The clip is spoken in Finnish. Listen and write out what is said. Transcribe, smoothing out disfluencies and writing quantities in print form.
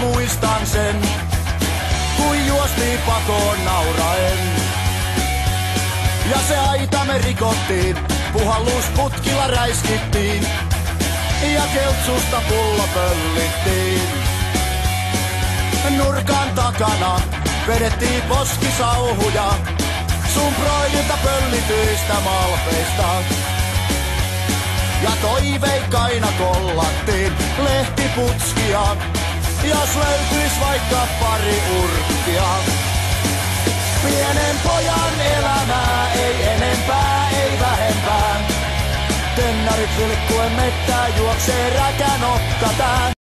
muistan sen, kui juostiin pakoon nauraen. Ja se aita me rikottiin, puhallusputkilla räiskittiin ja keltsusta pullo pöllittiin. Nurkan takana vedettiin poskisauhuja sun broidilta pöllityistä malpeista. Ja toiveikkaina kollattiin lehtiputskia, jos löytyis vaikka pari urkkia. Pienen pojan elämää, ei enempää, ei vähempää. Tennarit vilkkuen mettää, juoksee räkänokka tää.